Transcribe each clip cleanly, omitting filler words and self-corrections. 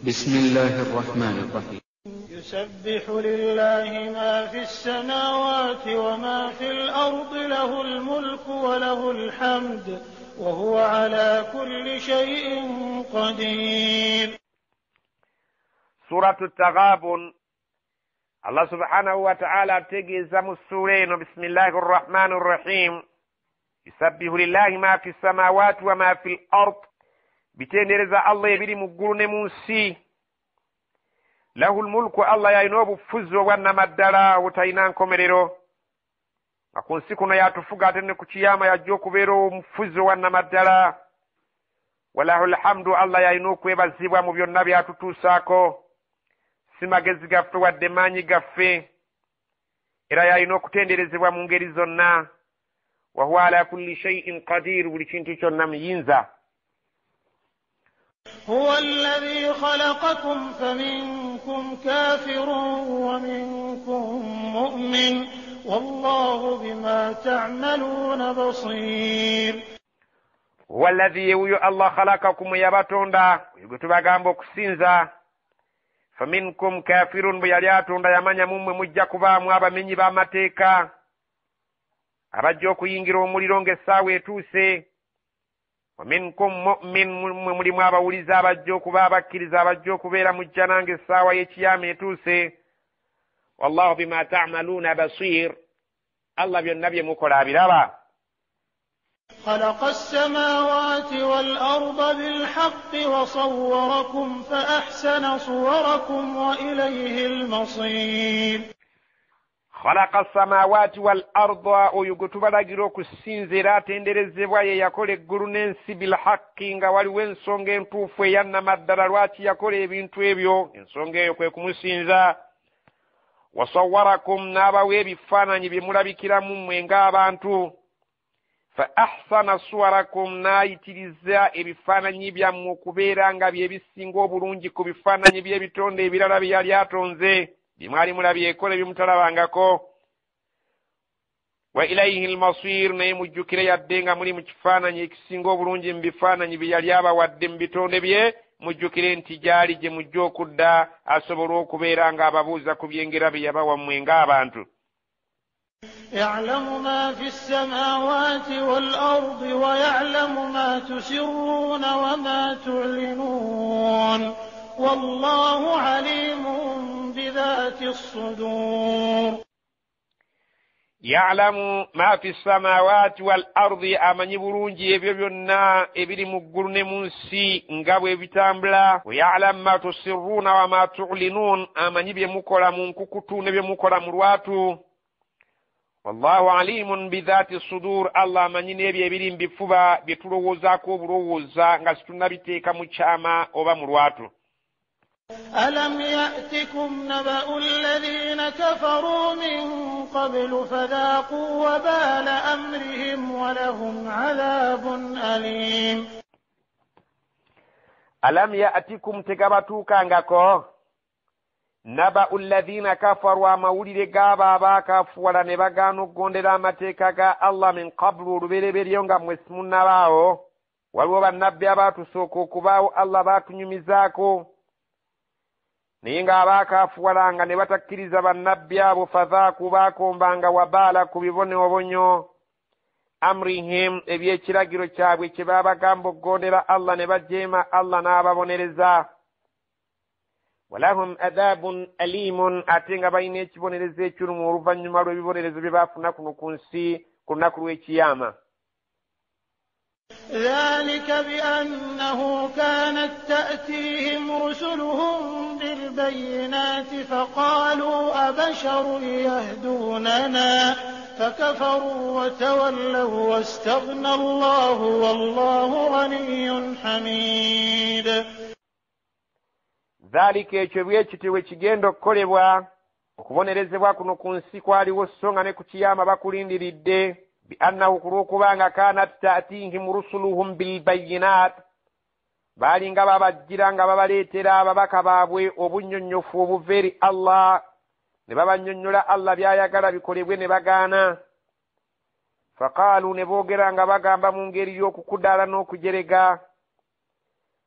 بسم الله الرحمن الرحيم يسبح لله ما في السماوات وما في الأرض له الملك وله الحمد وهو على كل شيء قدير. سورة التغابن. الله سبحانه وتعالى تجيز مسورين. بسم الله الرحمن الرحيم. يسبح لله ما في السماوات وما في الأرض. بتنرز الله يبري مقرن موسي له الملك الله ينوب فزو وانما الدلا وتاينان كوميرو akun sikuno yatufuga tenne ku kiyama yajjo kubeero mufuzo wannama ddala walahu alhamdu allah yalina okwebazibwa mu byonna byatutuusaako si magezi gaffe wadde maanyi gaffe era yalina okutenderezebwa mu ngeri zonna wahuwa ala kulli shay'in qadir buli kintu kyonna muyinza. هو الذي خلقكم فمنكم كافر ومنكم مؤمن والله بما تعملون بصير. هو الذي الله خلقكم يباتوندا يغتبagamba okusinza فمنكم كافر بيالياتوندا yamanya mumwe mujja kubaamu abamenyi b'amateeka abajja okuyingira omuliro ng'essaawa etuuse ومنكم مؤمن mulimu abawuliza abajja okuba abakkiriza abajja okubeera mu jjana ng'essaawa y'ekiyama etuuse wallahu bima ta'maluna basir allah byonna bye mukola abiraba. خلق السماوات والأرض بالحق وصوركم فأحسن صوركم وإليه المصير. خلق السماوات والأرض oyugutubalagira okusinziira atenderezebwa ye yakola eggulu n'ensi bilhaqi nga waliwo ensonga entuufu eyannama ddala lwaki yakola ebintu ebyo. ensonga eyo kwe kumusinza. wasawwarakum n'abawa ebifaananyi bye mulabikiramu mmwe ng'abantu. fa ahsana suwarakum n'ayitiriza ebifaananyi byammwe okubeera nga bye bisinga obulungi ku bifaananyi by'ebitonde ebirala bye yali atonze bye mwali mulabyekola ebimutalabangako. wa ilayhi almasir naye mujjukire yadde nga muli mu kifaananyi ekisinga obulungi mu bifaananyi bye yali abawadde mu bitonde bye mujjukire nti gyali gye mujja okudda asobole okubeera ng'ababuuza ku byengera bye yabawa mmwe ng'abantu. يعلم ما في السماوات والأرض ويعلم ما تسرون وما تعلنون والله عليم بذات الصدور. يعلم ما في السماوات والأرض amanyi bulungi ebyo byonna ebiri mu ggulu ne mu nsi nga bwe bitambula. ويعلم ما تسرون وما تعلنون amanyi bye mukola mu nkukutu ne bye mukola mu lwatu. والله عليم بذات الصدور allah amanyi n'ebyo ebiri mu bifuba bye tulowoozaako obulowooza nga situnabiteeka mu kyama oba mu lwatu. ألم يأتكم نبأ الذين كفروا من قبل فذاقوا وبال أمرهم ولهم عذاب أليم. ألم يأتكم تكبتوكangako نبأ الذين كفروا amawulire g'abo abaakafuwala ne bagaana okugondera amateeka ga allah min qablu olubereberyo nga mmwe simunnabaawo. waliwo bannabbi abaatusooka okubaawo allah baatunyumizaako naye ng'abaakaafuwalanga ne batakkiriza bannabbi abo fadhaaku baakombanga wabaala ku bibonebonyo amrihim ebyekiragiro kyabwe kye baabagamba okugondera allah ne bajeema allah n'ababonereza. walahum adhabun alimun ate nga balina ekibonerezo ekyulumu oluvannyuma lw'ebibonerezo bye baafuna kuno ku nsi ku lunaku lw'ekiyama. ذلك بأنه كانت تأتيهم رسلهم بالبينات فقالوا أبشر يهدوننا فكفروا وتولوا واستغنى الله والله غني حميد. ذلك ekyo bwekitibwe kigenda okukolebwa okubonerezebwa kuno ku nsi kwaliwo so nga ne ku kiyama bakulindiridde. بأنه كروكوبanga كانت تأتيهم رسلهم بالبينات balinga babajjira nga babaleetera ababaka baabwe obunnyonnyofu obuva eri allah ne babannyonnyola allah by'ayagala bikolebwe ne bagaana. faqaalu ne boogera nga bagamba mu ngeri y'okukudaala n'okujerega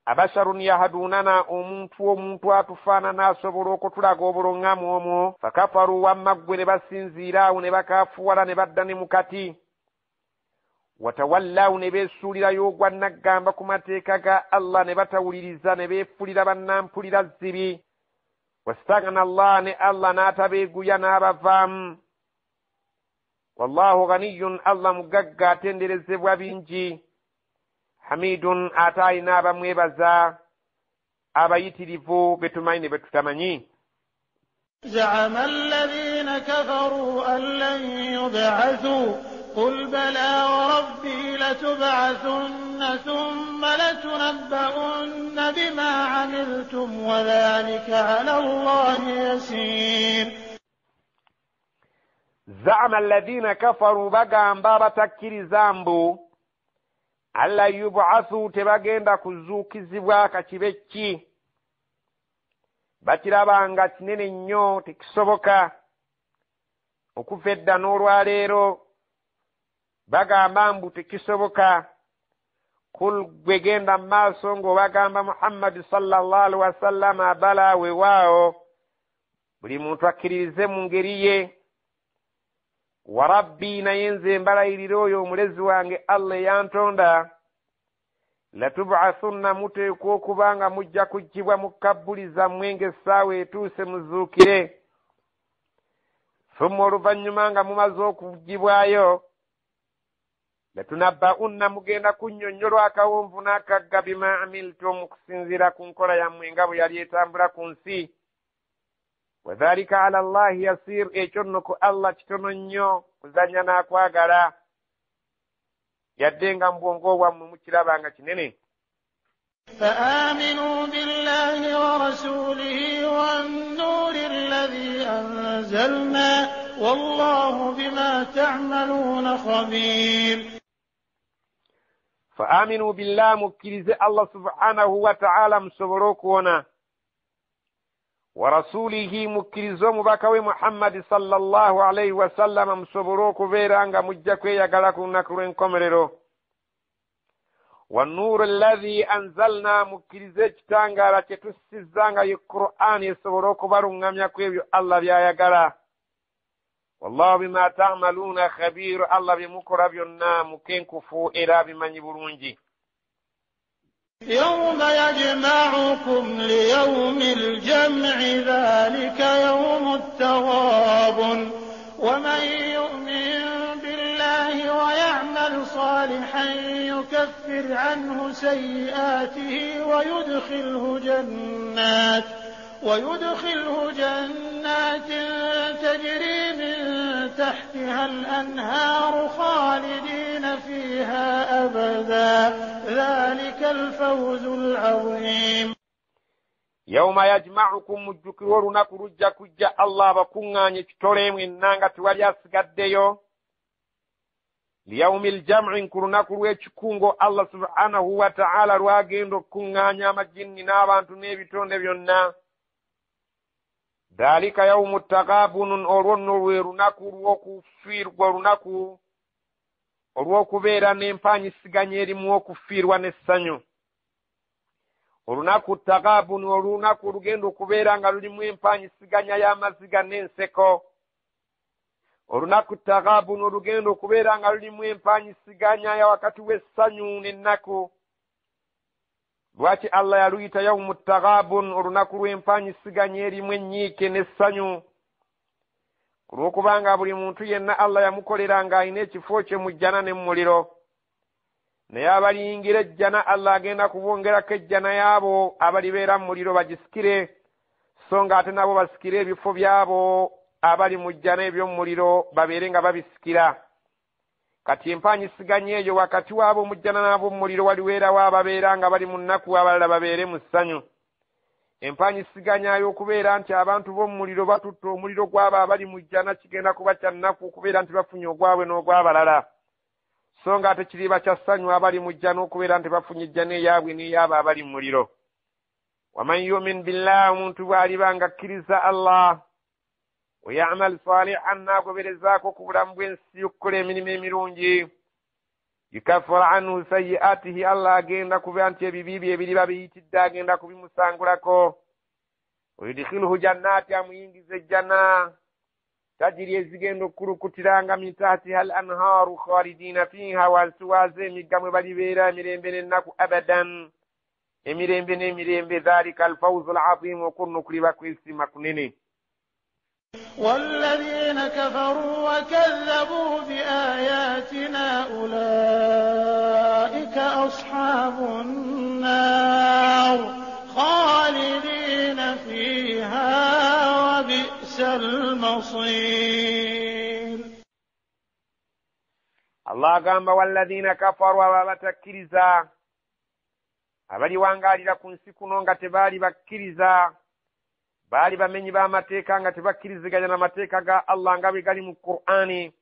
abasharun yahdunana omuntu atufaanana asobola okutulaga obulungamu omwo fakafaru wammaggwe ne basinziira awo ne bakaafuwala ne badda ne mukati watawallawu ne beesuulirayo ogwa naggamba ku mateeka ga Allah ne batawuliriza ne beefulira bannampulira zzibi wastagana Allah ne Allah n'atabeeguya n'abavaamu wallahu ghaniyun Allah mugagga atenderezebwa bingi hamidun ate alina abamwebaza abayitirivu betumanyi ne betutamanyi. زعم الذين كفروا أن لن يبعثوا قل بلى وربي لتبعثن ثم لتنبؤن بما عملتم وذلك على الله يسير. زعم الذين كفروا bagamba batakkiriza mbu alla yub'athu tebagenda kuzuukizibwa kakibe ki bakirabanga kinene nnyo tekisoboka okuva edda n'olwaleero bagamba mbu tekisoboka. kul gwe genda mu maaso ng'obagamba Muhammadi sallallahu alaihi wasallam bala weewaawo buli muntu akkiririze mu ngeri ye wa rabbi naye nze mbalayirira oyo omulezi wange Allah yantonda latub'athunna muteekwa okuba nga mujja kuggyibwa mu kabbuli zammwe ng'essaawa etuuse muzuukire thumma oluvannyuma nga mumaze okuggyibwayo latunabba'unna mugenda kunnyonnyolwa akawonvu n'akagga bima amiltum okusinziira ku nkola yammwe nga bwe yali etambula ku nsi wadhalika ala Allahi yasir ekyo nno ku Allah kitono nnyo kuzannya n'akwagala yadde nga mu bwongo bwammwe mukirabanga kinene. فآمنوا بالله ورسوله والنور الذي أنزلنا والله بما تعملون خبير. فآمنوا بالله مكرز الله سبحانه وتعالى مصبروكونا ورسوله مكرزو مبكوي محمد صلى الله عليه وسلم مصبروكو بيرانغا مجاكو يغلاكو نكرين كومريرو والنور الذي أنزلنا مكرزة تانغا لكتسزانغا القرآن يصبروكو برونغاميا كويبيو الله بيا يغلا والله بما تعملون خبير الله بمكربيونا مكينكفو إلى بمن يبرونجي. يوم يجمعكم ليوم الجمع ذلك يوم التغابن ومن يؤمن بالله ويعمل صالحا يكفر عنه سيئاته ويدخله جنات تجري من تحتها الأنهار خالدين فيها أبدا ذلك الفوز العظيم. يوم يجمعكم مجكور نكرجا كجا الله بكونغاني كتولم إنانغا تواليا سغديو ليوم الجمع كرناكرو يكونغو الله سبحانه وتعالى رواغيندو كونغانيا مجيني نابانتو نيبيتون بيونا ذلك يوم التغابن أورونو ويرناكو وكفير ورناكو olw'okubeera n'empanyi siganya erimu okufiirwa n'essanyu. Olunaku tagaabuni olunaku olugenda okubeera nga lulimu empanyi siganya y'amaziga n'enseko. Olunaku tagaabuni olugenda okubeera nga lulimu empanyi siganya ya wakati w'essanyu n'ennaku. Lwaki Allah yaluyita yawmu tagaabun olunaku lw'empanyi siganya erimu ennyiike n'essanyu? Olw'okubanga buli muntu yenna Allah yamukolera ng'alina ekifo kye mu jjana ne mu muliro. Naye abaliyingira ejjana Allah agenda kubongerako ejjana y'abo abalibeera mu muliro bagisikire, so ng'ate nabo basikire ebifo by'abo abali mu jjana eby'omu muliro babeere nga babisikira. Kati empanyi siganya eyo wakati w'abo mu jjana n'abo mu muliro waliweerawo ababeera nga bali mu nnaku, abalala babeere mu ssanyu. Empanyi siganya y'okubeera nti abantu b'omu muliro batutte omuliro gw'abo abali mu jjana kigenda kuba kya nnaku okubeera nti bafunye ogwabwe n'ogw'abalala. So ng'ate kiriba kya ssanyu abali mu jjana okubeera nti bafunye ejjana eyaabwe n'ey'abo abali mu muliro. Waman yu'min billahi, omuntu bw'aliba ng'akkiriza Allah, wa ya'mal salihan, n'agoberezaako ku bulamu bw'ensi okukola emirimu emirungi, yukaffiru anhu sayyi'atihi Allah agenda kuba nti ebibi bye ebiriba biyitidde agenda kubimusangulako wayudkhiluhu jannati amuyingiza ejjana tajiri ezigenda okulukutiranga min tahtiha al anharu khalidina fiha wansi waazo emigga mwe balibeera emirembe n'ennaku abadan emirembe n'emirembe dhalika alfawzu alazim okunnukulibwa kw'esiima kunene. والذين كفروا وكذبوا بآياتنا أولئك أصحاب النار خالدين فيها وبئس المصير. الله قام والذين كفروا وبتكرزا abali wangalira ku nsi kuno nga tebaali bakkiriza baali bamenyi b'amateeka nga tebakkiriziganya n'amateeka ga Allah nga bwe gali mu Qur'ani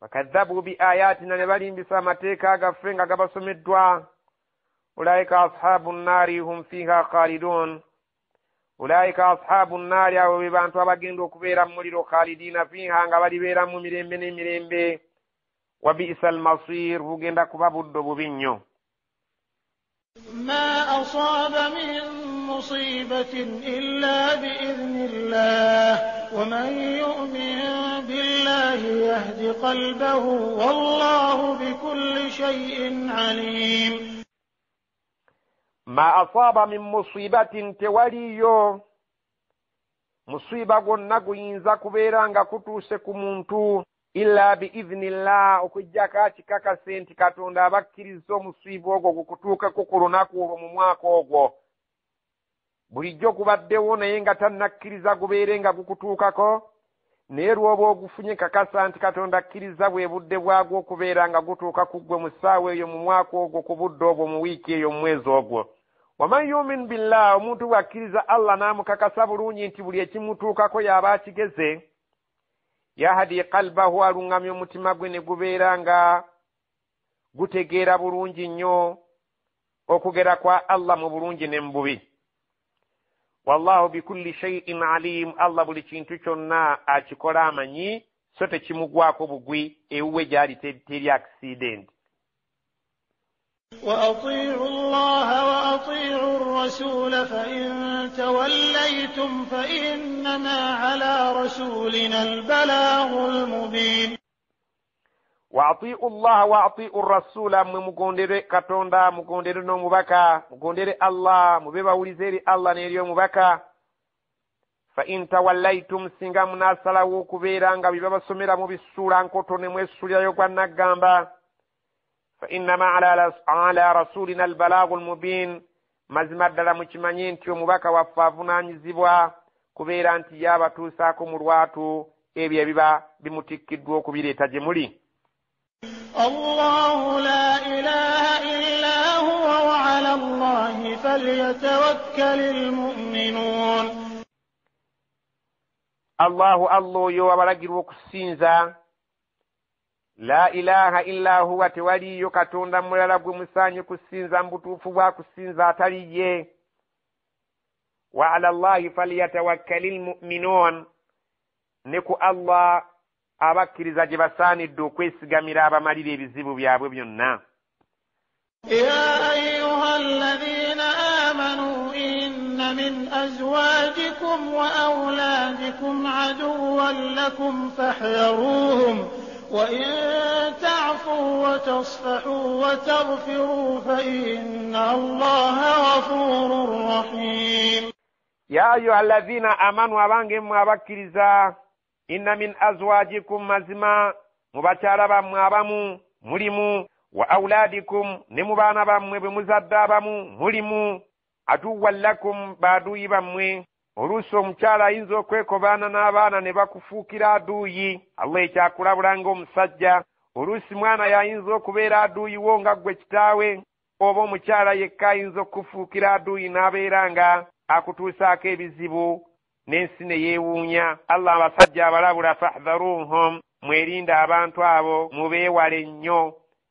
bakadhabu bi ayatina ne balimbisa amateeka gaffe nga gabasomeddwa ulaika ashabu nnaari hum fiha khalidun ulaika ashabu nnaari abo be bantu abagenda okubeera mu muliro khalidina fiha nga balibeera mu mirembe n'emirembe wa bi'sa almasir bugenda kuba buddo bubi nnyo. ما أصاب من مصيبة إلا بإذن الله ومن يؤمن بالله يهد قلبه والله بكل شيء عليم. ما أصاب من مصيبة توليو مصيبة gonna guyinza kubeera nga kutuuse ku muntu illa biidhnillah okujjako kikakase nti Katonda abakkiriza omusiiba ogwo gukutuukako ku lunaku olwo mu mwaka ogwo. Bulijjo gubaddewo naye nga tannakkiriza gubeere nga gukutuukako naye lw'oba ogufunye kakasa nti Katonda akkiriza bwe budde bwagwo okubeera nga gutuuka ku ggwe mu ssaawa eyo mu mwaka ogwo ku budde obwo mu wiiki eyo mu mwezi ogwo. waman yumin billah omuntu bw'akkiriza Allah n'amukakasa bulungi nti buli ekimutuukako y'aba akigeze yahadi qalbahu alungamya omutima gwe ne gubeera nga gutegeera bulungi nnyo okugera kwa Allah mu bulungi ne mu bubi. Wallahu bikulli shay'in alim Allah buli kintu kyonna akikola amanyi so tekimugwako bugwi ewuwe gyali teri accident. وأطيعوا الله وأطيعوا الرسول فإن توليتم فإنما على رسولنا البلاغ المبين. وأطيعوا الله وأطيعوا الرسول مغوندere Katonda mugondere n'omubaka mugondere Allah mubeba ulizeri Allah n'eriyo mubaka. فإن توليتم singa munasalawo okubeera nga bibabasomera mu bisuula nkoto ne mwesulirayo gwa naggamba فإنما على رسولنا البلاغ المبين mazima ddala mukimanye nti omubaka waffe avunaanyizibwa kubeera nti yabatuusaako mu lwatu ebyo ebiba bimutikkiddwa okubireeta gye muli. الله لا إله إلا هو وعلى الله فليتوكل المؤمنون. الله oyo abalagirwa okusinza la ilaha illa huwa tewaliyo Katonda mulala gwe musaanye kusinza mbutuufu bwa kusinza atali ye. wa ala Allahi falyatawakkalil mu'minun ne ku Allah abakkiriza gye basaanidde okwesigamira abamalira ebizibu byabwe byonna. يا أيها الذين آمنوا إن من أزواجكم وأولادكم عدوا لكم فاحذروهم وإن تعفوا وتصفحوا وتغفروا فإن الله غفور رحيم. يا أيها الذين آمنوا أبانهم أبكرزا إن من أزواجكم مزما مباشرة بموابم ملمو وأولادكم نمبانا بمو بمزدى بمو ملمو عدوا لكم بادوي بمو oluusi omukyala ayinza okwekobaana n'abaana ne bakufuukira aduuyi Allah ekyakulabula ng'omusajja. oluusi mwana yayinza okubeera aduuyi wo nga ggwe kitaawe oba omukyala yekka ayinza okufuukira aduuyi n'abeera nga akutuusaako ebizibu n'ensi ne yeewuunya. Allah abasajja abalabula fahdharuhum mwerinda abantu abo mubeewale nnyo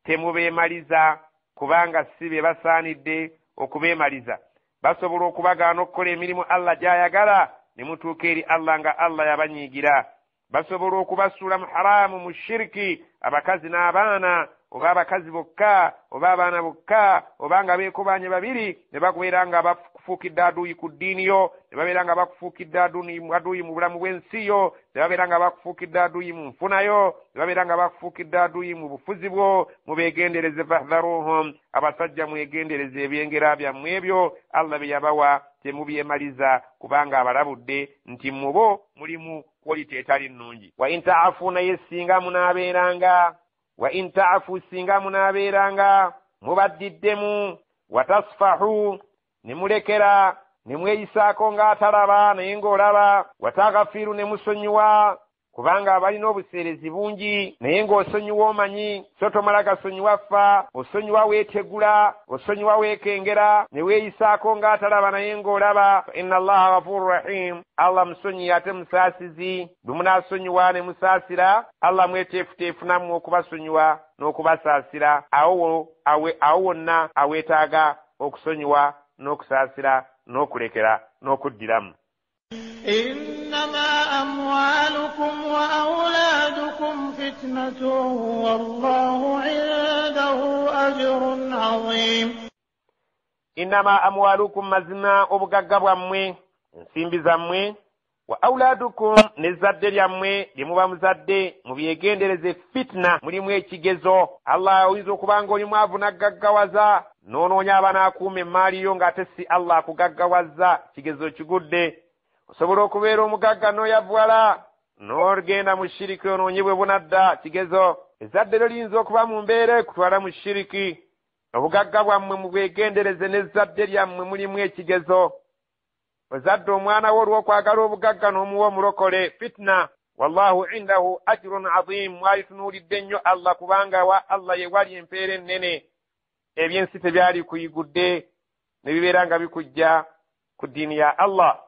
temubeemaliza kubanga si be basaanidde okubeemaliza. basobola okubagaana okukola emirimu Allah gy'ayagala ne mutuuka eri Allah nga Allah yabanyiigira. basobola okubasuula mu haraamu mu shiriki abakazi n'abaana oba abakazi bokka oba abaana bokka oba nga beekobanye babiri ne bakubeera nga bakufuukidde aduuyi ku ddiini yo ne babeera nga bakufuukidde aduuyi mu bulamu bw'ensi yo ne babeera nga bakufuukidde aduuyi mu nfuna yo ne babeera nga bakufuukidde aduuyi mu bufuzi bwo mubeegendereze fahdharuhum abasajja mwegendereze ebyengera byammwe ebyo Allah bye yabawa temubyemaliza kubanga abalabudde nti mubo mulimu kwolite etali nnungi wa intaafu naye singa munaabeeranga mubaddiddemu watasfahu ne mulekera ne mweyisaako ng'atalaba naye ng'olaba watagafiru ne musonyiwa kubanga abalina obuseerezi bungi naye ng'osonyiwa omanyi so tomala gasonyiwa ffa osonyiwa weetegula osonyiwa weekengera ne weeyisaako ng'atalaba naye ng'olaba inna allaha ghafuru rahim Allah musonyi ate musaasizi bwe munaasonyiwa ne musaasira Allah mweteefuteefu nammwe okubasonyiwa n'okubasaasira awo wonna aweetaaga okusonyiwa n'okusaasira n'okulekera n'okuddiramu. إنما أموالكم وأولادكم فتنة والله عنده أجر عظيم. إنما أموالكم مزنا obugagga bwammwe ensimbi zammwe wa auladukum nezadde lyammwe lye muba muzadde mubyegendereze fitna mulimu ekigezo. Allah oyinza okuba ng'oli mwavu naggaggawaza n'onoonya abanaakuuma emmaali yo ng'ate si Allah akugaggawazza kigezo kigudde. Osobola okubeera omugagga n'oyavuwala n'ogenda mu shiriki onoonyebwe bunadda kigezo. Ezadde lyo liyinza okuba mu mbeera ekutwala mu shiriki. Obugagga bwammwe mubwegendereze n'ezzadde lyammwe mulimu ekigezo. Ozadde omwana wo olw'okwagala obugagga n'omuwa omulokole fitna. Wallahu indahu ajrun azim. Mwalitunuulidde nnyo Allah kubanga wa Allah ye wali empeera ennene. Ebyensi tebyali kuyigudde ne bibeera nga bikujja ku ddiini ya Allah.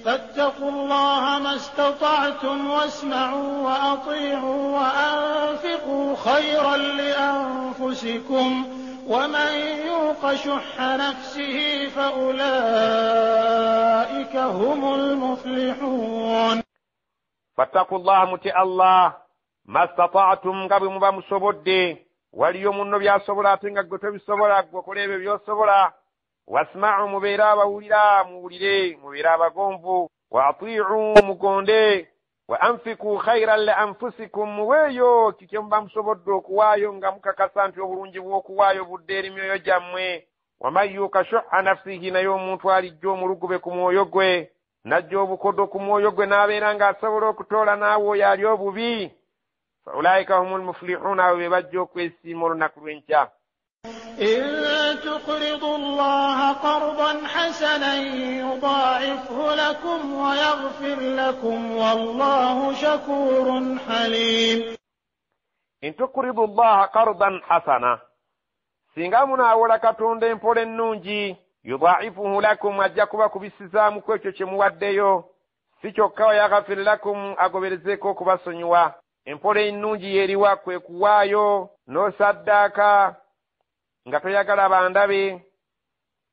فاتقوا الله ما استطعتم واسمعوا وأطيعوا وأنفقوا خيرا لأنفسكم ومن يوق شح نفسه فأولئك هم المفلحون. فاتقوا الله متي الله ما استطعتم قبل مبا مصبود واليوم النبي صبرا تنقى قتب صبرا وقليب بيو صبرا واسمعوا مبيرا ووليرا مبيرا وقنفوا واطيعوا مقوندي وانفقوا خيرا لانفسكم ويو كيكم بام سبودو كوايو nga mukakasanti obulungi bw'okuwaayo budde eri myoyo gyammwe waman yuuka shuha nafsihi naye omuntu alijja omulugube ku mwoyo gwe najja obukodo ku mwoyo gwe n'abeera ng'asobola okutoola n'awo oyo ali obubi fa ulaika humul muflihuna abo be bajja okwesiima olunaku lw'enkya. إن تقرضوا الله قرضا حسنا يضاعفه لكم ويغفر لكم والله شكور حليم. إن تقرضوا الله قرضا حسنا singa munaawola katonda empola ennungi yudhaifuhu lakum ajja kuba kubisizaamu ku ekyo kye muwaddeyo si kyokka wayaghfir lakum agoberezeeko okubasonyiwa. Empola ennungi yeeriwa kwe kuwaayo n'osaddaaka nga toyagala bandabe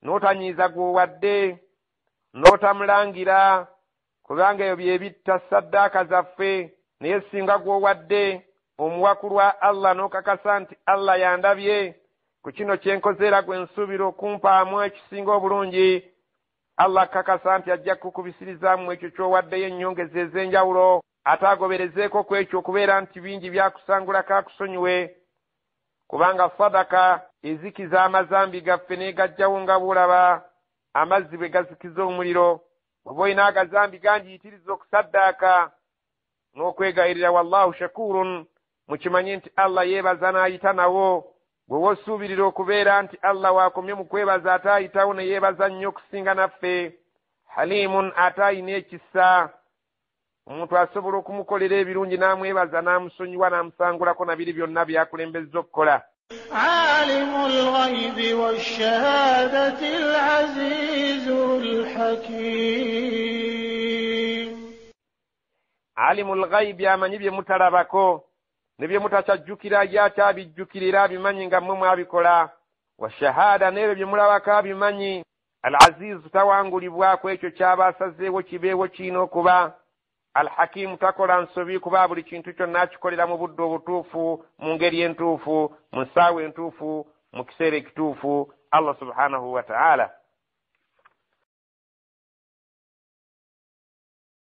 n'otanyiiza gw'owadde n'otamulangira kubanga ebyo bye bitta saddaaka zaffe. Naye singa gw'owadde omuwa ku lwa Allah n'okakasa nti Allah yandabye ku kino kye nkozeera gwe nsuubira okumpaamu ekisinga obulungi, Allah kakasa nti ajja kukubisirizaamu ekyo ky'owaddeyo ennyongeza ez'enjawulo ate agoberezeeko ku ekyo okubeera nti bingi byakusangulako akusonyiwe. Kubanga sadaka ezikiza amazambi gaffe n'egajjawo nga bw'olaba amazzi bwe gazikiza omuliro. Oba olina agazambi gandiyitiriza okusaddaaka n'okwegayirira wallahu shakurun mukimanye nti Allah yeebaza n'ayita nawo. Bwe wosuubirira okubeera nti Allah waakomye mu kwebaza ate ayitawo ne yeebaza nnyo okusinga naffe. Halimun ate ayina ekisa. Omuntu asobola okumukolera ebirungi n'amwebaza n'amusonyiwa n'amusangulako na biri byonna byakulembezza okukola. Alimul ghaibi wash-shahadati al-azizul hakim. Alimul ghaibi amanyi bye mutalabako ne bye mutakyajjukira y'akyabijjukirira abimanyi nga mmwe mwabikola. Wa-shahada n'ebyo bye mulabako abimanyi. Al-aziz tawangulibwako ekyo ky'aba asazeewo kibeewo kiina okuba. alhakimu takola nsobi kuba buli kintu kyonna akikolera mu budde obutuufu mu ngeri entuufu mu ssaawa entuufu mu kiseera ekituufu Allah subhanahu wa ta'ala